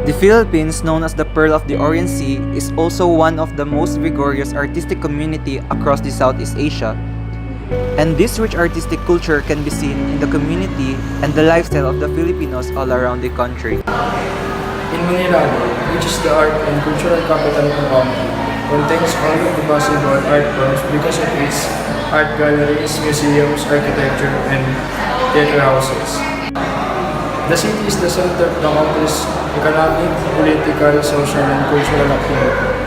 The Philippines, known as the Pearl of the Orient Sea, is also one of the most vigorous artistic community across the Southeast Asia. And this rich artistic culture can be seen in the community and the lifestyle of the Filipinos all around the country. In Manila, which is the art and cultural capital of the country, contains all of the possible art forms because of its art galleries, museums, architecture, and theater houses. The city is the center of the country's economic, political, social, and cultural activity.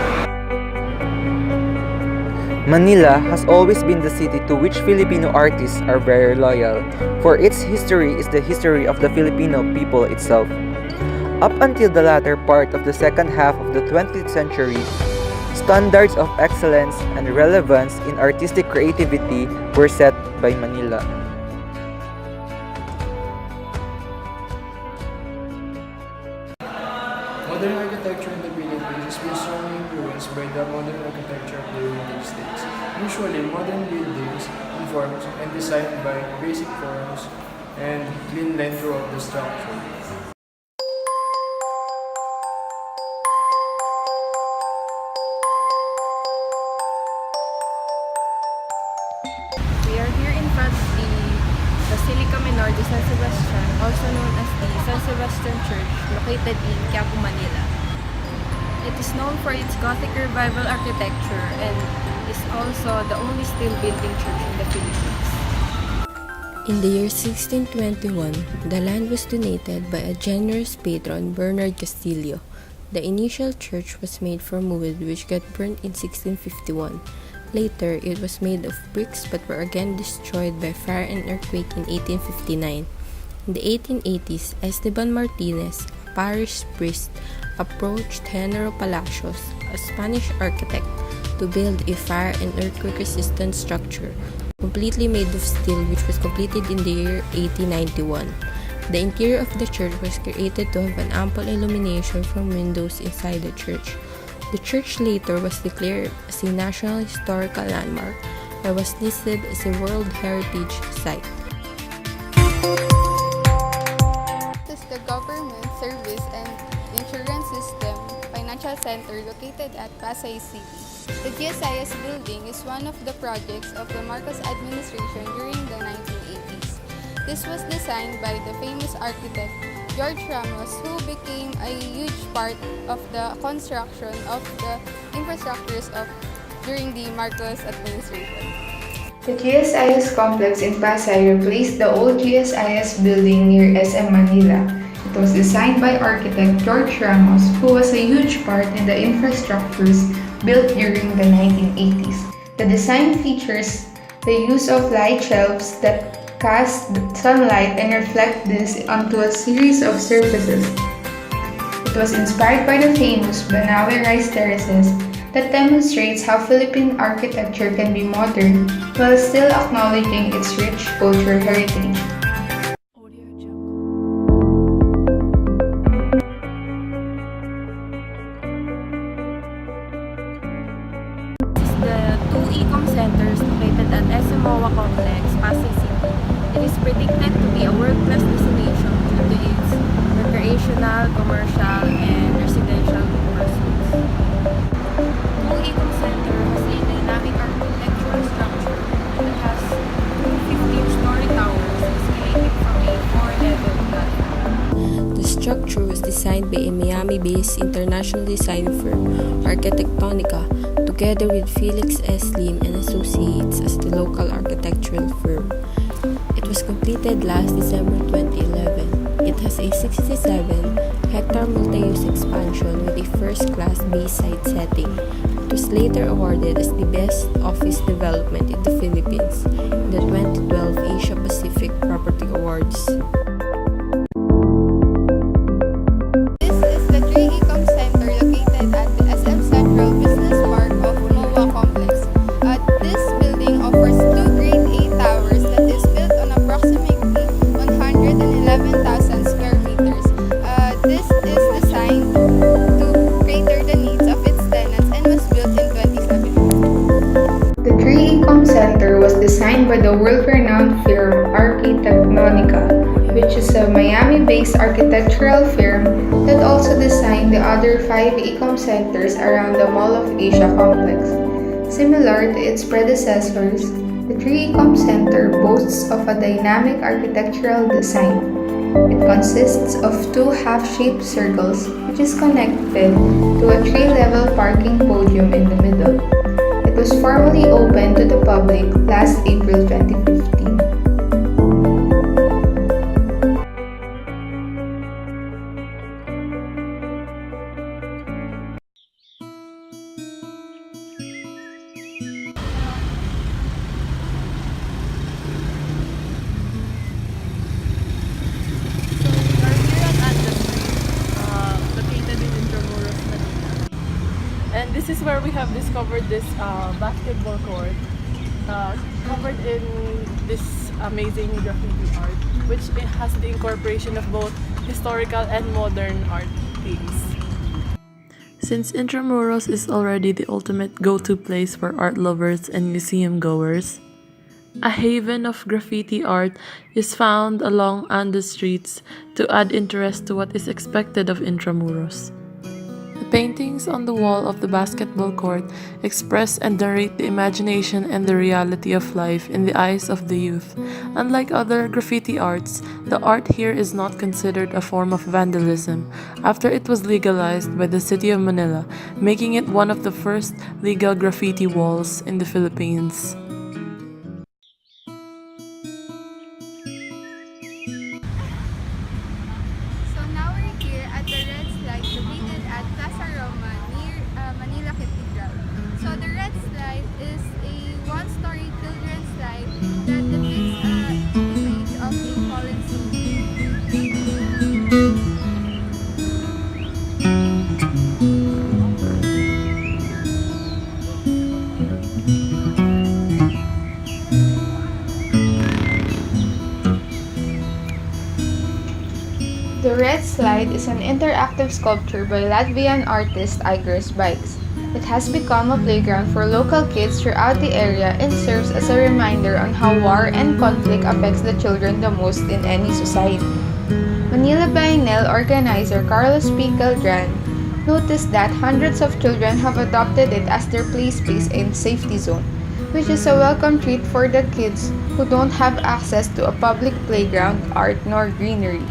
Manila has always been the city to which Filipino artists are very loyal, for its history is the history of the Filipino people itself. Up until the latter part of the second half of the 20th century, standards of excellence and relevance in artistic creativity were set by Manila. Modern architecture in the Philippines is being strongly influenced by the modern architecture of the United States. Usually, modern buildings informed and designed by basic forms and clean line throughout the structure. We are here in front of the Basilica Menor de San Sebastian, also known as the San Sebastian Church, located in Quiapo, Manila. It is known for its Gothic Revival architecture and is also the only still building church in the Philippines. In the year 1621, the land was donated by a generous patron, Bernard Castillo. The initial church was made from wood which got burnt in 1651. Later, it was made of bricks but were again destroyed by fire and earthquake in 1859. In the 1880s, Esteban Martinez, a parish priest, approached Genaro Palacios, a Spanish architect, to build a fire and earthquake-resistant structure, completely made of steel, which was completed in the year 1891. The interior of the church was created to have an ample illumination from windows inside the church. The church later was declared as a National Historical Landmark and was listed as a World Heritage Site. This is the Government Service and Insurance System Financial Center located at Pasay City. The GSIS building is one of the projects of the Marcos administration during the 1980s. This was designed by the famous architect George Ramos, who became a huge part of the construction of the infrastructures during the Marcos administration. The GSIS complex in Pasay replaced the old GSIS building near SM Manila. It was designed by architect George Ramos, who was a huge part in the infrastructures built during the 1980s. The design features the use of light shelves that cast sunlight and reflect this onto a series of surfaces. It was inspired by the famous Banawe rice terraces that demonstrates how Philippine architecture can be modern while still acknowledging its rich cultural heritage. The two e-com centers located at SMOA Complex, Pasay City. It is predicted to be a world-class destination due to its recreational, commercial, and residential pursuits. Two e-com center has a dynamic architectural structure that has 15-story towers escalating from a 4-level platform. The structure was designed by a Miami-based international design firm, Arquitectonica, together with Felix S. Lim and Associates as the local architectural firm. It was completed last December 2011. It has a 67-hectare multi-use expansion with a first-class Bayside setting. It was later awarded as the best office development in the Philippines in the 2012 Asia Pacific Property Awards. This is the 3 Ecom Center located at the SM Central Business Park of MOA Complex. This building offers 2 Grade A towers that is built on approximately 111,000 square meters. This is designed to cater the needs of its tenants and was built in 2017. The 3 Ecom Center was designed by the world-renowned firm Arquitectonica. which is a Miami-based architectural firm that also designed the other 5 centers around the Mall of Asia complex. Similar to its predecessors, the 3 Center boasts of a dynamic architectural design. It consists of 2 half-shaped circles which is connected to a 3-level parking podium in the middle. It was formally opened to the public last April 2015. So we are here at Anda Street, located in Intramuros, Manila. And this is where we have discovered this basketball court, covered in this amazing graffiti art, which it has the incorporation of both historical and modern art themes. Since Intramuros is already the ultimate go-to place for art lovers and museum goers, a haven of graffiti art is found along Anda streets to add interest to what is expected of Intramuros. The paintings on the wall of the basketball court express and narrate the imagination and the reality of life in the eyes of the youth. Unlike other graffiti arts, the art here is not considered a form of vandalism after it was legalized by the city of Manila, making it one of the first legal graffiti walls in the Philippines. So now we're here at the red slide located at Plaza Roma near Manila Cathedral. So the red slide is a one-story children's slide that depicts an image of a fallen soldier. The red slide is an interactive sculpture by Latvian artist Igor's Bikes. It has become a playground for local kids throughout the area and serves as a reminder on how war and conflict affects the children the most in any society. Manila Biennial organizer Carlos P. Caldran noticed that hundreds of children have adopted it as their play space and safety zone, which is a welcome treat for the kids who don't have access to a public playground, art, nor greenery.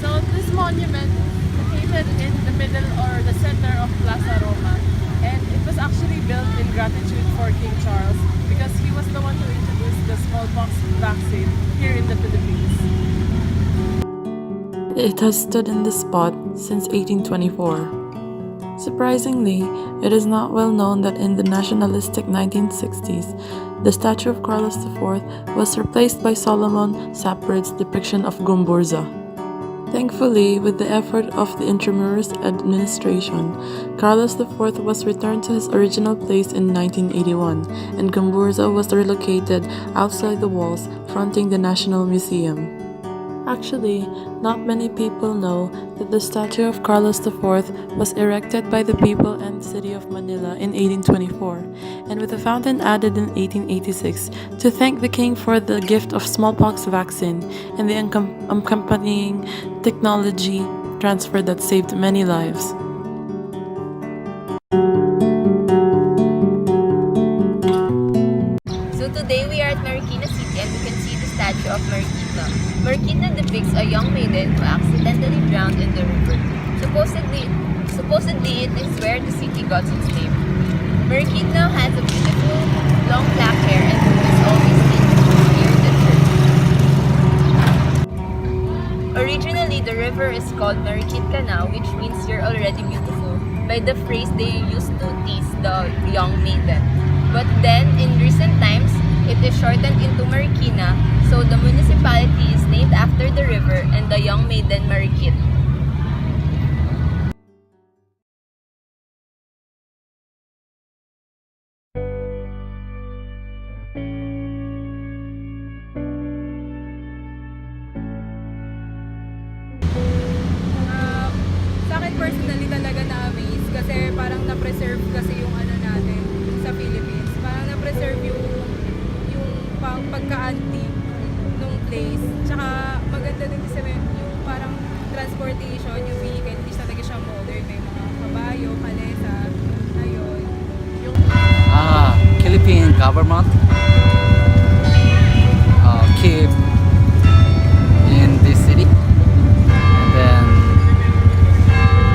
So this monument is located in the middle or the center of Plaza Roma, and it was actually built in gratitude for King Charles because he was the one who introduced the smallpox vaccine here in the Philippines. It has stood in this spot since 1824. Surprisingly, it is not well known that in the nationalistic 1960s, the statue of Carlos IV was replaced by Solomon Sapred's depiction of Gomburza. Thankfully, with the effort of the Intramuros administration, Carlos IV was returned to his original place in 1981, and Gomburza was relocated outside the walls fronting the National Museum. Actually, not many people know that the statue of Carlos IV was erected by the people and city of Manila in 1824, and with a fountain added in 1886 to thank the king for the gift of smallpox vaccine and the accompanying technology transfer that saved many lives. So today we are at Marikina City and we can see the statue of Marikina. Marikina depicts a young maiden who accidentally drowned in the river. Supposedly it is where the city got its name. Marikina has a beautiful long black hair and is always seen near the church. Originally the river is called Marikitkana, which means you're already beautiful, by the phrase they used to tease the young maiden. But then, in recent times, it is shortened into Marikina, so the municipality is named after the river and the young maiden Marikit. na-preserve kasi yung ano natin sa Philippines. Parang na-preserve yung pagka-antique nung place. Tsaka maganda din kasi yung parang transportation, yung vehicle, hindi siya talaga siya modern. May mga kabayo, kalesa, ayun. Yung Philippine government keep in this city and then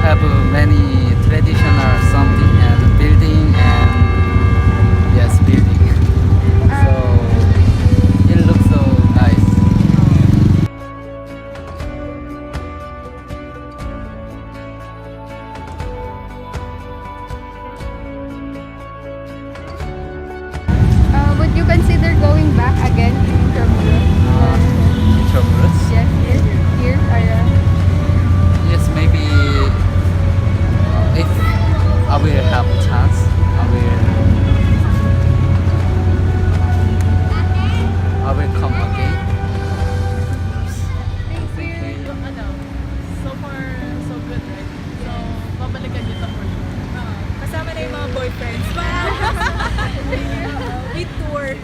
have many traditional something and building and yes building so it looks so nice. Would you consider going back again in Intramuros? Intramuros? Yes, here, Ira. Yes, maybe if I will have a chance, I will come again. Ano, so far, so good, right? So, babalikan niyo to for sure. Kasama na yung mga boyfriends. We tour.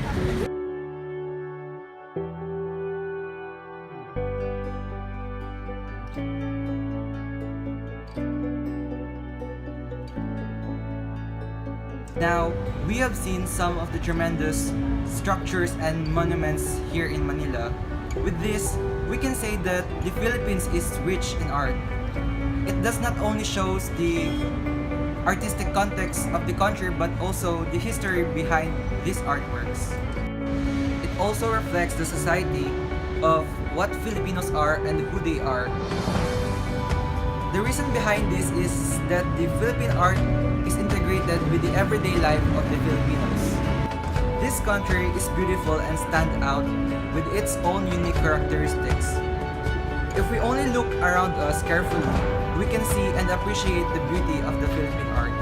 Now, we have seen some of the tremendous structures and monuments here in Manila. With this, we can say that the Philippines is rich in art. It does not only shows the artistic context of the country but also the history behind these artworks. It also reflects the society of what Filipinos are and who they are. The reason behind this is that the Philippine art is integrated with the everyday life of the Filipinos. This country is beautiful and stand out with its own unique characteristics. If we only look around us carefully, we can see and appreciate the beauty of the Philippine art.